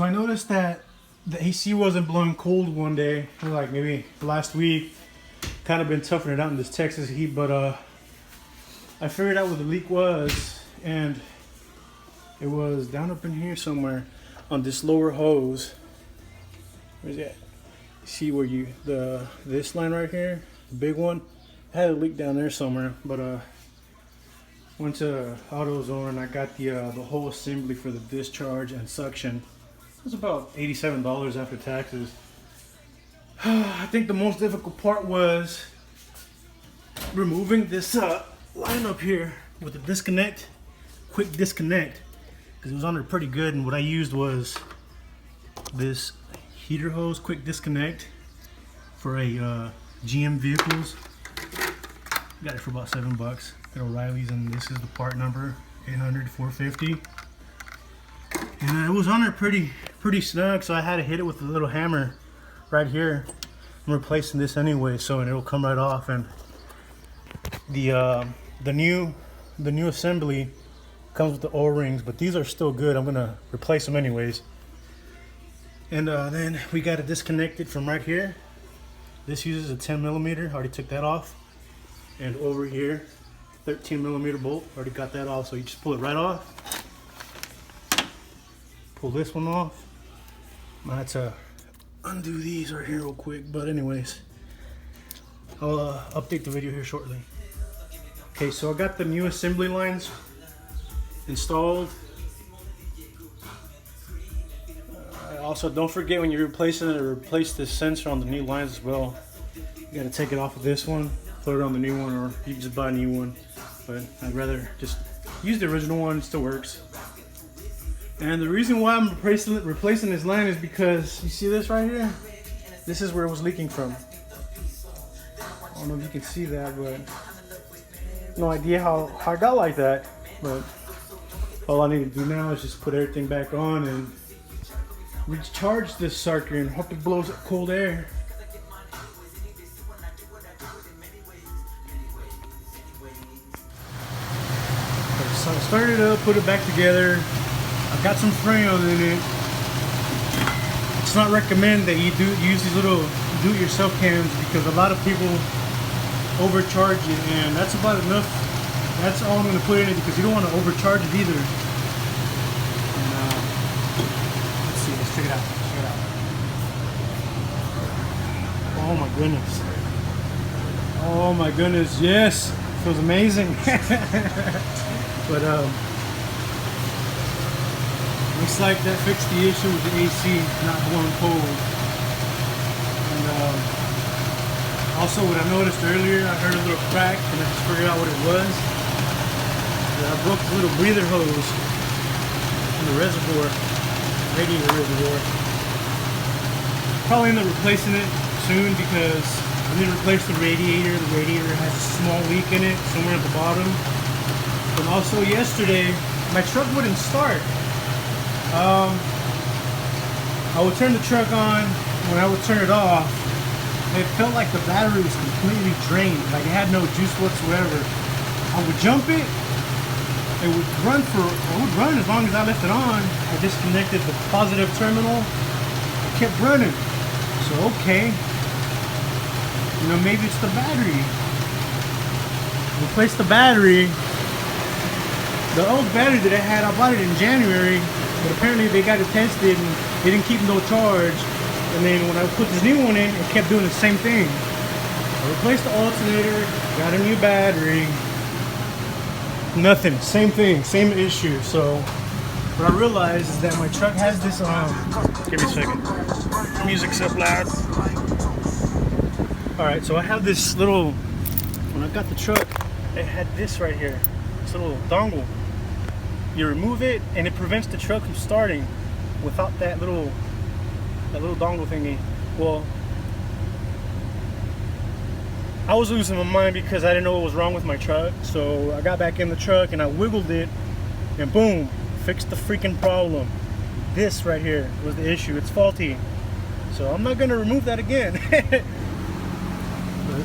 So I noticed that the AC wasn't blowing cold one day, like maybe last week. Kind of been toughing it out in this Texas heat, but I figured out what the leak was, and it was down up in here somewhere on this lower hose. Where's that? See where this line right here, the big one, I had a leak down there somewhere, but went to AutoZone and I got the whole assembly for the discharge and suction. It was about $87 after taxes. I think the most difficult part was removing this line up here with the disconnect, quick disconnect, because it was on there pretty good, and what I used was this heater hose quick disconnect for a GM vehicles. Got it for about $7 at O'Reilly's, and this is the part number 800-450. And it was on there pretty snug, so I had to hit it with a little hammer right here. I'm replacing this anyway, so it'll come right off. And the new assembly comes with the O-rings, but these are still good. I'm gonna replace them anyways. And then we got it disconnected from right here. This uses a 10mm, already took that off. And over here, 13mm bolt, already got that off. So you just pull it right off. Pull this one off. I had to undo these right here real quick, but anyways, I'll update the video here shortly. Okay, so I got the new assembly lines installed. Also, don't forget when you're replacing it, to replace this sensor on the new lines as well. You gotta take it off of this one, put it on the new one, or you can just buy a new one. But I'd rather just use the original one, it still works. And the reason why I'm replacing this line is because, you see this right here? This is where it was leaking from. I don't know if you can see that, but no idea how I got like that. But all I need to do now is just put everything back on and recharge this sucker and hope it blows cold air. So I started it up, put it back together. I've got some Freon in it. It's not recommended that you use these little do-it-yourself cans, because a lot of people overcharge it, and that's about enough. That's all I'm going to put in it, because you don't want to overcharge it either. And let's see, let's check it out. Check it out. Oh my goodness. Oh my goodness, yes. Feels amazing. But looks like that fixed the issue with the AC not blowing cold. And also what I noticed earlier, I heard a little crack and I just figured out what it was. I broke the little breather hose in the reservoir, radiator reservoir. Probably end up replacing it soon, because I need to replace the radiator. The radiator has a small leak in it somewhere at the bottom. And also yesterday, my truck wouldn't start. I would turn the truck on. When I would turn it off, it felt like the battery was completely drained. Like it had no juice whatsoever. I would jump it. It would run as long as I left it on. I disconnected the positive terminal. It kept running. So okay, you know, maybe it's the battery. Replace the battery. The old battery that I had, I bought it in January, but apparently they got it tested and they didn't keep no charge. And then when I put this new one in, it kept doing the same thing. I replaced the alternator, got a new battery. Nothing, same thing, same issue. So what I realized is that my truck has this, give me a second. Music's up loud. All right, so I have this little, when I got the truck, it had this right here, this little dongle. You remove it and it prevents the truck from starting without that little dongle thingy. Well, I was losing my mind because I didn't know what was wrong with my truck. So I got back in the truck and I wiggled it and boom, fixed the freaking problem. This right here was the issue. It's faulty. So I'm not gonna remove that again. But,